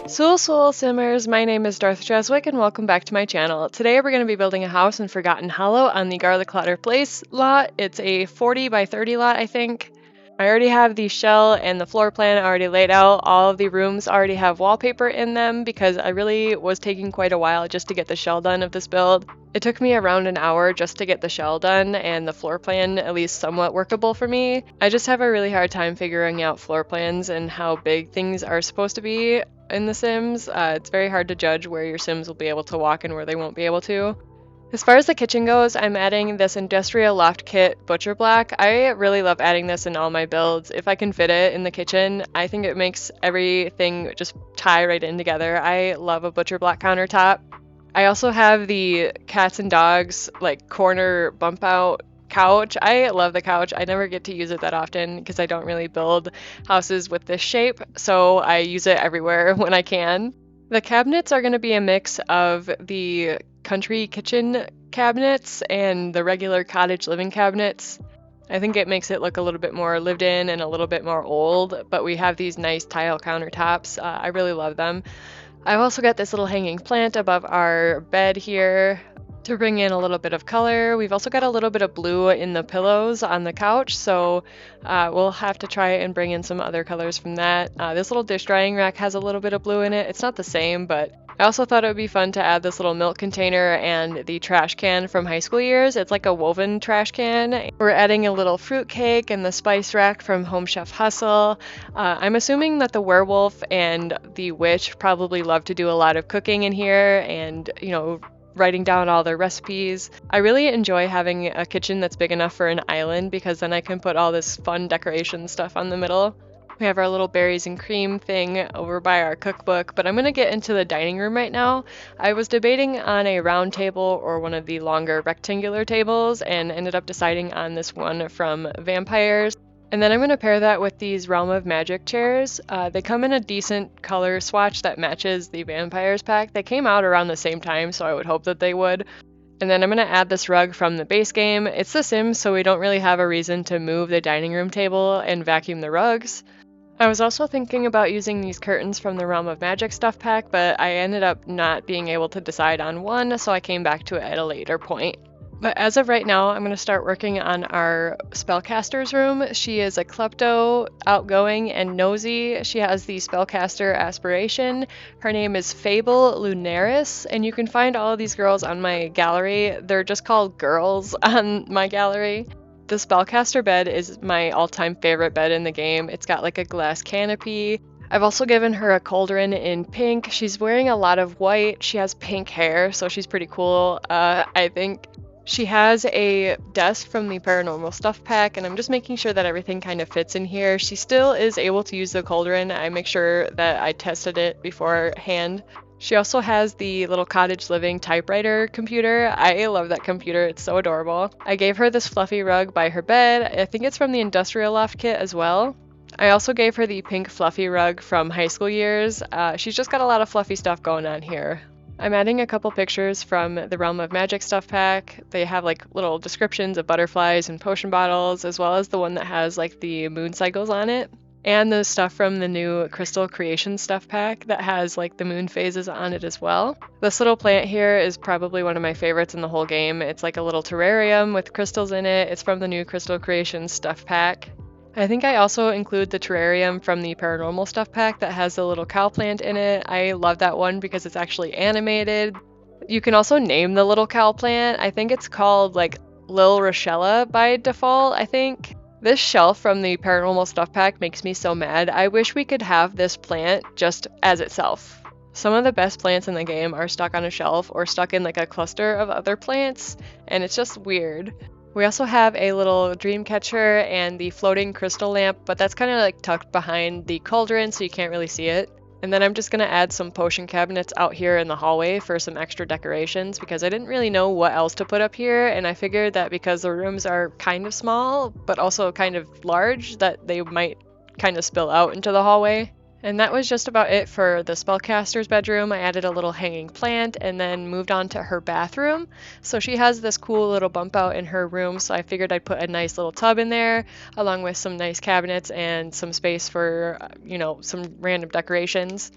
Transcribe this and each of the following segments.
Soul Simmers, my name is Darth Jeswick and welcome back to my channel. Today we're going to be building a house in Forgotten Hollow on the Garlic Clutter Place lot. It's a 40 by 30 lot, I think. I already have the shell and the floor plan already laid out. All of the rooms already have wallpaper in them because I really was taking quite a while just to get the shell done of this build. It took me around an hour just to get the shell done and the floor plan at least somewhat workable for me. I just have a really hard time figuring out floor plans and how big things are supposed to be in The Sims. It's very hard to judge where your Sims will be able to walk and where they won't be able to. As far as the kitchen goes, I'm adding this Industrial Loft Kit Butcher Block. I really love adding this in all my builds. If I can fit it in the kitchen, I think it makes everything just tie right in together. I love a Butcher Block countertop. I also have the cats and dogs like corner bump out couch. I love the couch. I never get to use it that often because I don't really build houses with this shape, so I use it everywhere when I can. The cabinets are going to be a mix of the country kitchen cabinets and the regular cottage living cabinets. I think it makes it look a little bit more lived in and a little bit more old, but we have these nice tile countertops. I really love them. I've also got this little hanging plant above our bed here to bring in a little bit of color. We've also got a little bit of blue in the pillows on the couch, so we'll have to try and bring in some other colors from that. This little dish drying rack has a little bit of blue in it. It's not the same, but I also thought it would be fun to add this little milk container and the trash can from high school years. It's like a woven trash can. We're adding a little fruit cake and the spice rack from Home Chef Hustle. I'm assuming that the werewolf and the witch probably love to do a lot of cooking in here and, writing down all their recipes. I really enjoy having a kitchen that's big enough for an island because then I can put all this fun decoration stuff on the middle. We have our little berries and cream thing over by our cookbook, but I'm going to get into the dining room right now. I was debating on a round table or one of the longer rectangular tables and ended up deciding on this one from Vampires. And then I'm going to pair that with these Realm of Magic chairs. They come in a decent color swatch that matches the Vampires pack. They came out around the same time, so I would hope that they would. And then I'm going to add this rug from the base game. It's The Sims, so we don't really have a reason to move the dining room table and vacuum the rugs. I was also thinking about using these curtains from the Realm of Magic stuff pack, but I ended up not being able to decide on one, so I came back to it at a later point. But as of right now, I'm going to start working on our spellcaster's room. She is a klepto, outgoing, and nosy. She has the spellcaster aspiration. Her name is Fable Lunaris, and you can find all of these girls on my gallery. They're just called girls on my gallery. The spellcaster bed is my all-time favorite bed in the game. It's got like a glass canopy. I've also given her a cauldron in pink. She's wearing a lot of white. She has pink hair, so she's pretty cool, I think. She has a desk from the Paranormal Stuff Pack, and I'm just making sure that everything kind of fits in here. She still is able to use the cauldron. I make sure that I tested it beforehand. She also has the little cottage living typewriter computer. I love that computer. It's so adorable. I gave her this fluffy rug by her bed. I think it's from the Industrial Loft Kit as well. I also gave her the pink fluffy rug from high school years. She's just got a lot of fluffy stuff going on here. I'm adding a couple pictures from the Realm of Magic stuff pack. They have like little descriptions of butterflies and potion bottles, as well as the one that has like the moon cycles on it. And the stuff from the new Crystal Creation stuff pack that has like the moon phases on it as well. This little plant here is probably one of my favorites in the whole game. It's like a little terrarium with crystals in it. It's from the new Crystal Creation stuff pack. I think I also include the terrarium from the Paranormal stuff pack that has the little cow plant in it. I love that one because it's actually animated. You can also name the little cow plant. I think it's called like Lil Rochella by default, I think. This shelf from the Paranormal stuff pack makes me so mad. I wish we could have this plant just as itself. Some of the best plants in the game are stuck on a shelf or stuck in like a cluster of other plants, and it's just weird. We also have a little dream catcher and the floating crystal lamp, but that's kind of like tucked behind the cauldron, so you can't really see it. And then I'm just going to add some potion cabinets out here in the hallway for some extra decorations because I didn't really know what else to put up here, and I figured that because the rooms are kind of small, but also kind of large, that they might kind of spill out into the hallway. And that was just about it for the spellcaster's bedroom. I added a little hanging plant and then moved on to her bathroom. So she has this cool little bump out in her room, so I figured I'd put a nice little tub in there along with some nice cabinets and some space for, some random decorations.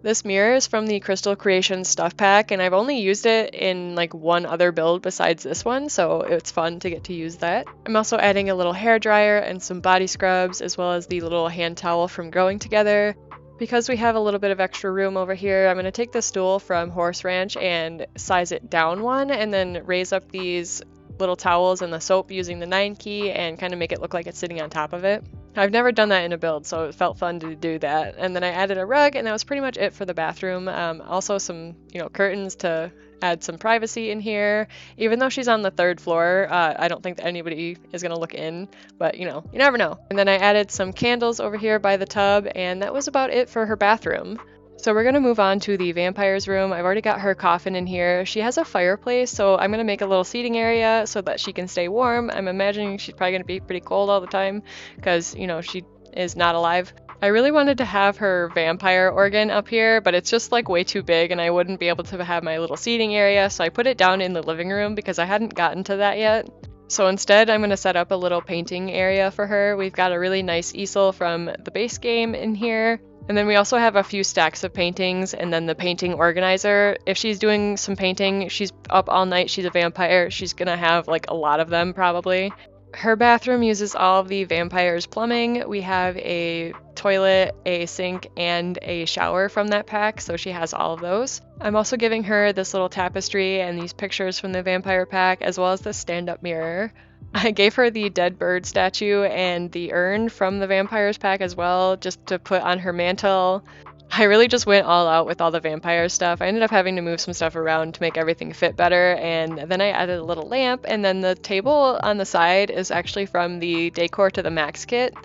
This mirror is from the Crystal Creations stuff pack, and I've only used it in like one other build besides this one, so it's fun to get to use that. I'm also adding a little hair dryer and some body scrubs, as well as the little hand towel from Growing Together. Because we have a little bit of extra room over here, I'm going to take the stool from Horse Ranch and size it down one, and then raise up these little towels and the soap using the 9 key and kind of make it look like it's sitting on top of it. I've never done that in a build, so it felt fun to do that. And then I added a rug, and that was pretty much it for the bathroom. Also some, curtains to add some privacy in here. Even though she's on the 3rd floor, I don't think that anybody is going to look in, but you never know. And then I added some candles over here by the tub, and that was about it for her bathroom. So we're going to move on to the vampire's room. I've already got her coffin in here. She has a fireplace, so I'm going to make a little seating area so that she can stay warm. I'm imagining she's probably going to be pretty cold all the time because, she is not alive. I really wanted to have her vampire organ up here, but it's just like way too big and I wouldn't be able to have my little seating area, so I put it down in the living room because I hadn't gotten to that yet. So instead, I'm going to set up a little painting area for her. We've got a really nice easel from the base game in here. And then we also have a few stacks of paintings and then the painting organizer. If she's doing some painting, she's up all night, she's a vampire, she's gonna have like a lot of them probably. Her bathroom uses all of the vampire's plumbing. We have a toilet, a sink, and a shower from that pack, so she has all of those. I'm also giving her this little tapestry and these pictures from the vampire pack, as well as the stand-up mirror. I gave her the dead bird statue and the urn from the vampires pack as well, just to put on her mantle. I really just went all out with all the vampire stuff. I ended up having to move some stuff around to make everything fit better, and then I added a little lamp, and then the table on the side is actually from the Decor to the Max kit.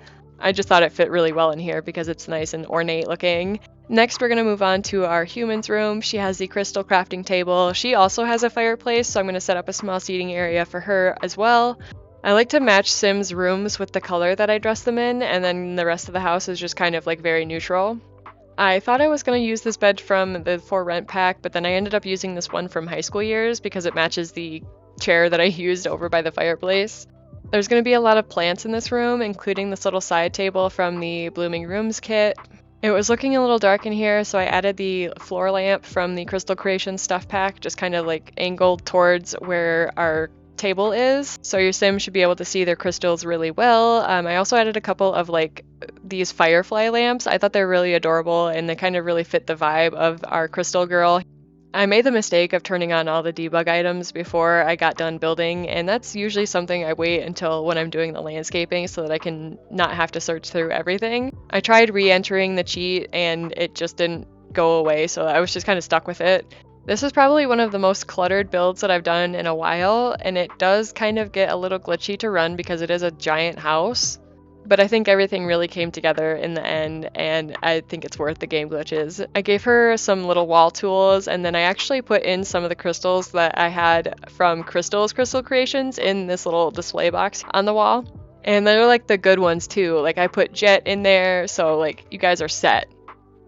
I just thought it fit really well in here because it's nice and ornate looking. Next, we're going to move on to our humans room. She has the crystal crafting table. She also has a fireplace, so I'm going to set up a small seating area for her as well. I like to match Sims' rooms with the color that I dress them in, and then the rest of the house is just kind of like very neutral. I thought I was going to use this bed from the For Rent pack, but then I ended up using this one from high school years because it matches the chair that I used over by the fireplace. There's going to be a lot of plants in this room, including this little side table from the Blooming Rooms kit. It was looking a little dark in here, so I added the floor lamp from the Crystal Creations stuff pack, just kind of like angled towards where our table is, so your sim should be able to see their crystals really well. I also added a couple of like these firefly lamps. I thought they're really adorable and they kind of really fit the vibe of our crystal girl. I made the mistake of turning on all the debug items before I got done building, and that's usually something I wait until when I'm doing the landscaping so that I can not have to search through everything. I tried re-entering the cheat and it just didn't go away, so I was just kind of stuck with it. This is probably one of the most cluttered builds that I've done in a while, and it does kind of get a little glitchy to run because it is a giant house. But I think everything really came together in the end, and I think it's worth the game glitches. I gave her some little wall tools, and then I actually put in some of the crystals that I had from Crystal Creations in this little display box on the wall. And they're like the good ones too. Like I put Jet in there, so like you guys are set.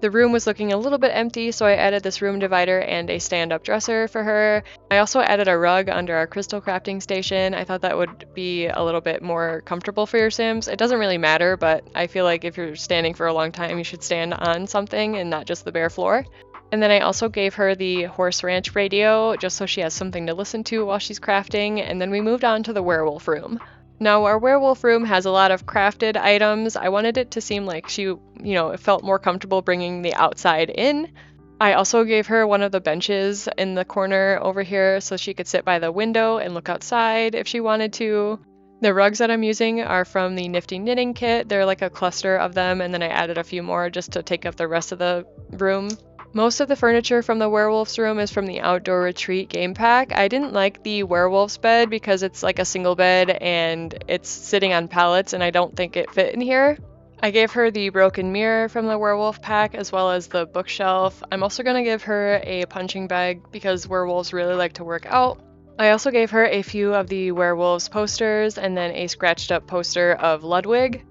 The room was looking a little bit empty, so I added this room divider and a stand-up dresser for her. I also added a rug under our crystal crafting station. I thought that would be a little bit more comfortable for your Sims. It doesn't really matter, but I feel like if you're standing for a long time, you should stand on something and not just the bare floor. And then I also gave her the Horse Ranch radio, just so she has something to listen to while she's crafting, and then we moved on to the werewolf room. Now, our werewolf room has a lot of crafted items. I wanted it to seem like she, it felt more comfortable bringing the outside in. I also gave her one of the benches in the corner over here so she could sit by the window and look outside if she wanted to. The rugs that I'm using are from the Nifty Knitting Kit. They're like a cluster of them, and then I added a few more just to take up the rest of the room. Most of the furniture from the werewolf's room is from the Outdoor Retreat game pack. I didn't like the werewolf's bed because it's like a single bed and it's sitting on pallets and I don't think it fit in here. I gave her the broken mirror from the werewolf pack as well as the bookshelf. I'm also going to give her a punching bag because werewolves really like to work out. I also gave her a few of the werewolves posters and then a scratched up poster of Ludwig.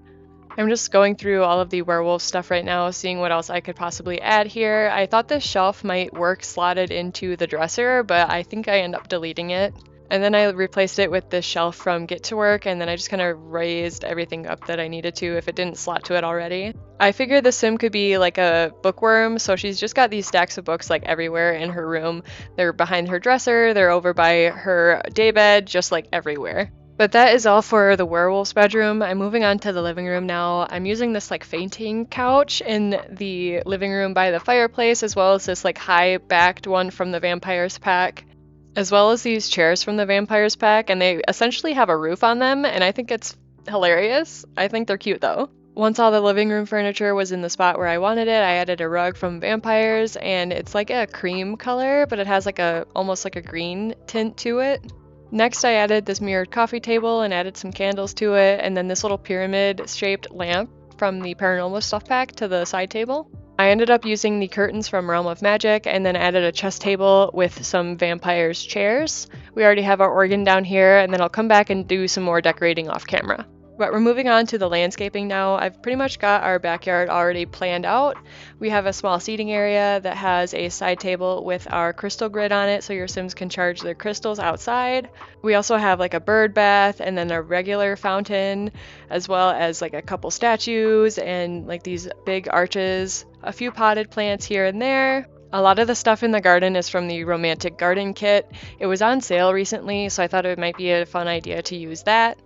I'm just going through all of the werewolf stuff right now, seeing what else I could possibly add here. I thought this shelf might work slotted into the dresser, but I think I end up deleting it. And then I replaced it with this shelf from Get to Work, and then I just kind of raised everything up that I needed to if it didn't slot to it already. I figured the sim could be like a bookworm, so she's just got these stacks of books like everywhere in her room. They're behind her dresser, they're over by her daybed, just like everywhere. But that is all for the werewolf's bedroom. I'm moving on to the living room now. I'm using this like fainting couch in the living room by the fireplace, as well as this like high-backed one from the Vampires pack, as well as these chairs from the Vampires pack, and they essentially have a roof on them, and I think it's hilarious. I think they're cute though. Once all the living room furniture was in the spot where I wanted it, I added a rug from Vampires, and it's like a cream color, but it has like a almost like a green tint to it. Next, I added this mirrored coffee table and added some candles to it, and then this little pyramid-shaped lamp from the Paranormal Stuff pack to the side table. I ended up using the curtains from Realm of Magic and then added a chess table with some Vampires chairs. We already have our organ down here, and then I'll come back and do some more decorating off camera. But we're moving on to the landscaping now. I've pretty much got our backyard already planned out. We have a small seating area that has a side table with our crystal grid on it so your Sims can charge their crystals outside. We also have like a bird bath and then a regular fountain, as well as like a couple statues and like these big arches, a few potted plants here and there. A lot of the stuff in the garden is from the Romantic Garden Kit. It was on sale recently, so I thought it might be a fun idea to use that.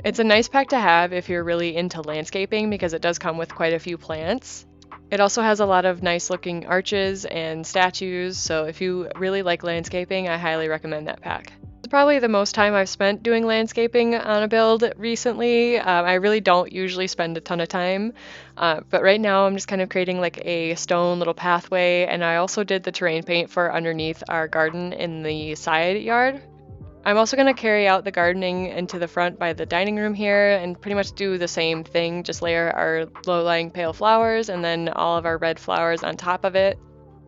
It's a nice pack to have if you're really into landscaping because it does come with quite a few plants. It also has a lot of nice looking arches and statues, so if you really like landscaping, I highly recommend that pack. It's probably the most time I've spent doing landscaping on a build recently. I really don't usually spend a ton of time, but right now I'm just kind of creating like a stone little pathway, and I also did the terrain paint for underneath our garden in the side yard. I'm also going to carry out the gardening into the front by the dining room here and pretty much do the same thing, just layer our low-lying pale flowers and then all of our red flowers on top of it.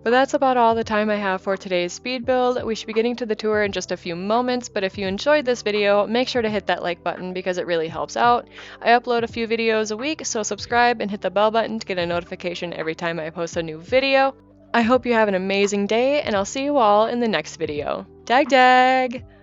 But that's about all the time I have for today's speed build. We should be getting to the tour in just a few moments, but if you enjoyed this video, make sure to hit that like button because it really helps out. I upload a few videos a week, so subscribe and hit the bell button to get a notification every time I post a new video. I hope you have an amazing day, and I'll see you all in the next video. Dag dag!